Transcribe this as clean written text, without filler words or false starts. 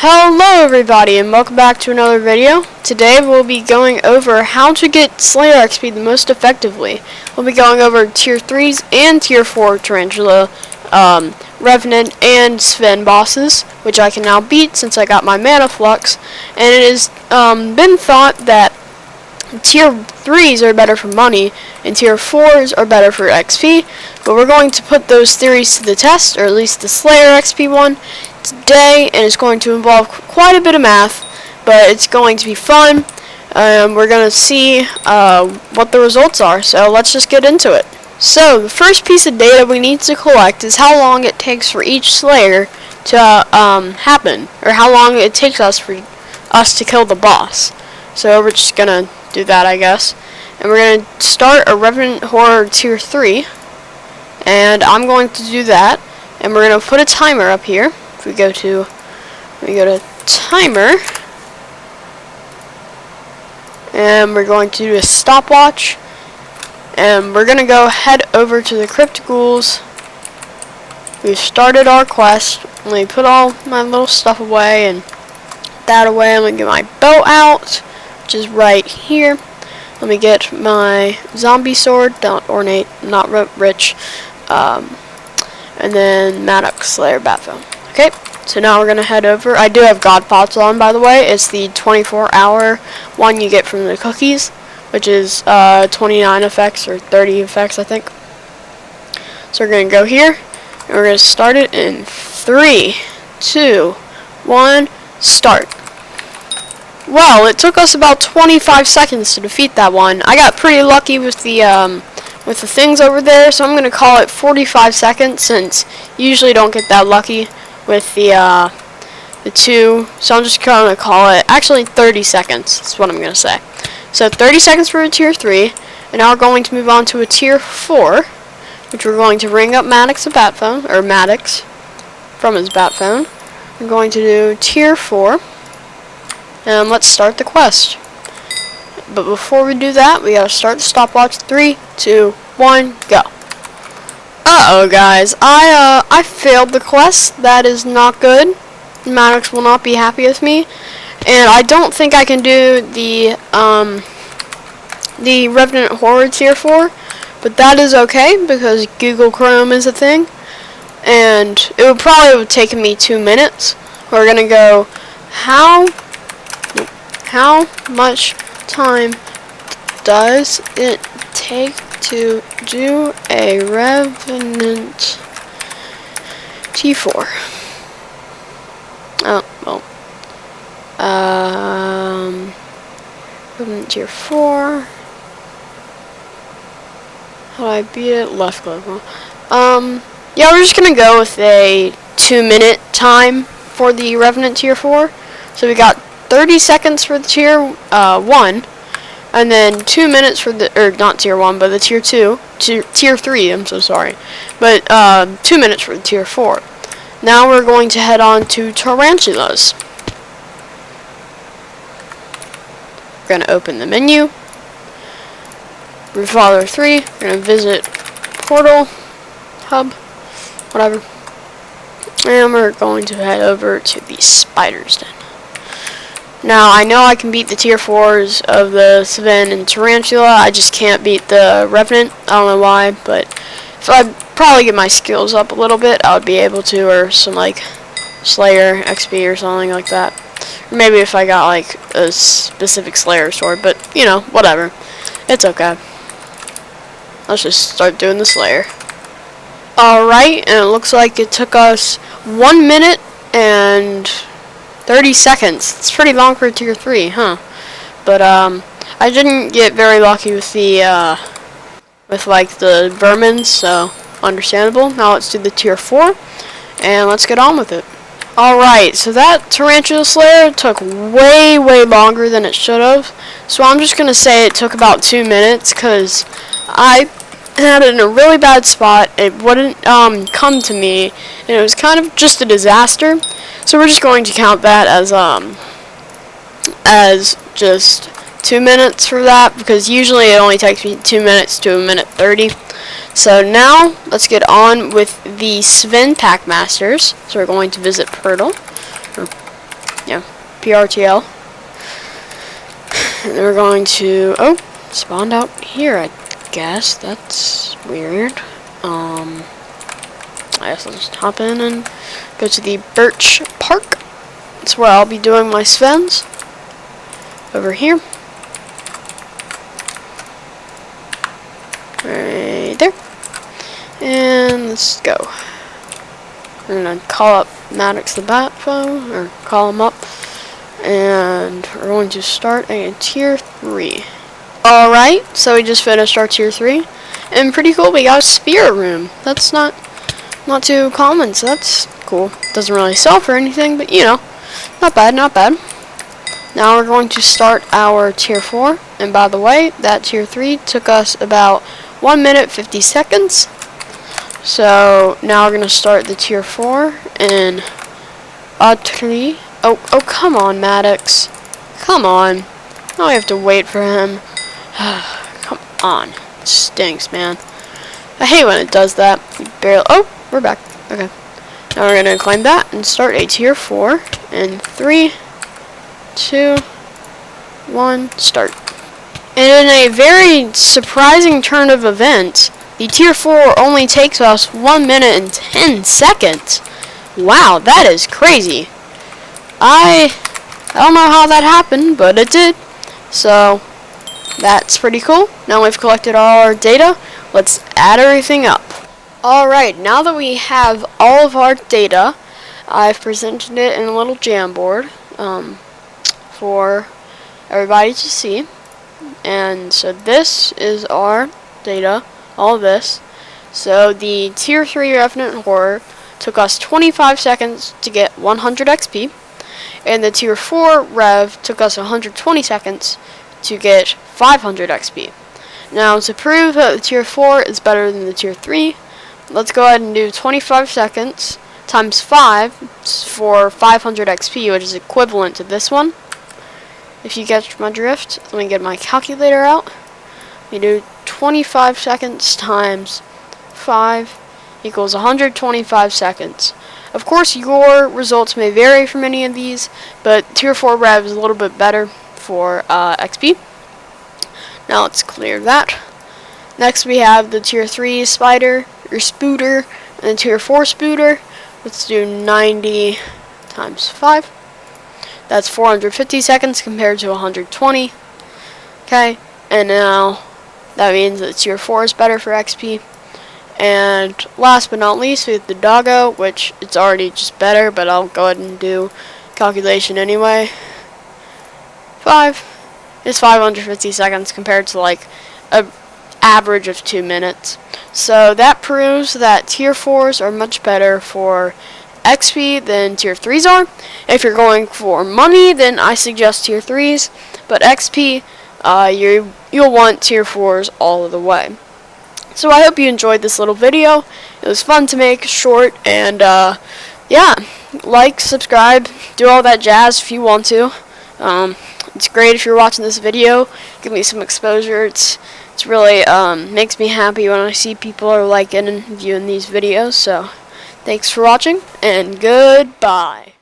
Hello everybody and welcome back to another video. Today we'll be going over how to get Slayer XP the most effectively. We'll be going over tier 3s and tier 4 Tarantula, Revenant, and Sven bosses, which I can now beat since I got my mana flux. And it has been thought that tier 3s are better for money and tier 4s are better for XP, but we're going to put those theories to the test, or at least the Slayer XP one, today, and it's going to involve quite a bit of math, but it's going to be fun. We're going to see what the results are, so let's just get into it. So the first piece of data we need to collect is how long it takes for each Slayer to happen, or how long it takes us to kill the boss. So we're just going to do that, I guess. And we're going to start a Revenant Horror tier 3, and I'm going to do that, and we're going to put a timer up here. If we go to timer, and we're going to do a stopwatch, and we're going to go head over to the Crypt Ghouls. We've started our quest. Let me put all my little stuff away and that away. I'm going to get my bow out, which is right here. Let me get my zombie sword, not ornate, not rich, and then Maddox Slayer Batphone. Okay, so now we're going to head over. I do have God Pots on, by the way. It's the 24-hour one you get from the cookies, which is 29 effects or 30 effects, I think. So we're going to go here, and we're going to start it in 3, 2, 1, start. Well, it took us about 25 seconds to defeat that one. I got pretty lucky with the things over there, so I'm going to call it 45 seconds, since you usually don't get that lucky with the two, so I'm just going to call it, actually 30 seconds, that's what I'm going to say. So 30 seconds for a tier 3, and now we're going to move on to a tier 4, which we're going to ring up Maddox a Batphone, or Maddox from his Batphone. We're going to do tier 4, and let's start the quest. But before we do that, we gotta start the stopwatch. 3, 2, 1, go. Uh-oh, guys. I failed the quest. That is not good. Maddox will not be happy with me. And I don't think I can do the Revenant Horror tier 4. But that is okay, because Google Chrome is a thing. And it would probably have taken me 2 minutes. We're gonna go, how much time does it take to do a Revenant T4? Oh, well. Revenant tier 4. How do I beat it? Left click. Yeah, we're just gonna go with a 2-minute time for the Revenant tier 4. So we got 30 seconds for the tier 1, and then 2 minutes for the, or not tier 1, but the tier 2, tier 3, I'm so sorry, but 2 minutes for the tier 4. Now we're going to head on to Tarantulas. We're going to open the menu, Revolver 3, we're going to visit Portal, Hub, whatever, and we're going to head over to the Spider's Den. Now, I know I can beat the tier 4s of the Sven and Tarantula, I just can't beat the Revenant. I don't know why, but if I probably get my skills up a little bit, I would be able to, or some, like, Slayer XP or something like that. Or maybe if I got, like, a specific Slayer sword, but, you know, whatever. It's okay. Let's just start doing the Slayer. Alright, and it looks like it took us 1 minute and 30 seconds. It's pretty long for a tier 3, huh? But I didn't get very lucky with the like the vermin, so understandable. Now let's do the tier 4, and let's get on with it. Alright, so that Tarantula Slayer took way longer than it should have. So I'm just gonna say it took about 2 minutes, cause I had it in a really bad spot. It wouldn't come to me, and it was kind of just a disaster. So we're just going to count that as just 2 minutes for that, because usually it only takes me 2 minutes to 1:30. So now let's get on with the Sven Pack Masters. So we're going to visit Portal, yeah, PRTL. And we're going to, oh, spawned out here, I guess. That's weird. I guess I'll just hop in and go to the Birch Park. That's where I'll be doing my Svens. Over here. Right there. And let's go. We're going to call up Maddox the Bat phone, or call him up. And we're going to start a tier 3. Alright, so we just finished our tier 3. And pretty cool, we got a spirit room. That's not too common, so that's cool. Doesn't really sell for anything, but you know, not bad, not bad. Now we're going to start our tier 4. And by the way, that tier 3 took us about 1 minute 50 seconds. So now we're going to start the tier 4 in a 3. Oh, come on, Maddox. Come on. Now we have to wait for him. Come on. It stinks, man. I hate when it does that. Barely. Oh, we're back. Okay. Now we're going to claim that and start a tier 4 in 3, 2, 1, start. And in a very surprising turn of events, the tier 4 only takes us 1 minute and 10 seconds. Wow, that is crazy. I don't know how that happened, but it did. So that's pretty cool. Now we've collected all our data. Let's add everything up. Alright, now that we have all of our data, I've presented it in a little Jamboard for everybody to see. And so this is our data, all of this. So the tier 3 Revenant Horror took us 25 seconds to get 100 XP. And the tier 4 Rev took us 120 seconds to get 500 XP. Now to prove that the tier 4 is better than the tier 3, let's go ahead and do 25 seconds times 5 for 500 XP, which is equivalent to this one. If you catch my drift, let me get my calculator out. We do 25 seconds times 5 equals 125 seconds. Of course, your results may vary from any of these, but tier 4 Rev is a little bit better for XP. Now let's clear that. Next we have the tier 3 Spider, or Spooter, and the tier 4 Spooter. Let's do 90 times 5. That's 450 seconds compared to 120. Okay, and now that means that tier 4 is better for XP. And last but not least, we have the Doggo, which it's already just better, but I'll go ahead and do calculation anyway. 5 is 550 seconds compared to like an average of 2 minutes. So that proves that tier 4s are much better for XP than tier 3s are. If you're going for money, then I suggest tier 3s, but XP, you'll want tier 4s all of the way. So I hope you enjoyed this little video. It was fun to make, short, and yeah, like, subscribe, do all that jazz if you want to. It's great if you're watching this video. Give me some exposure. It's really makes me happy when I see people are liking and viewing these videos. So thanks for watching, and goodbye.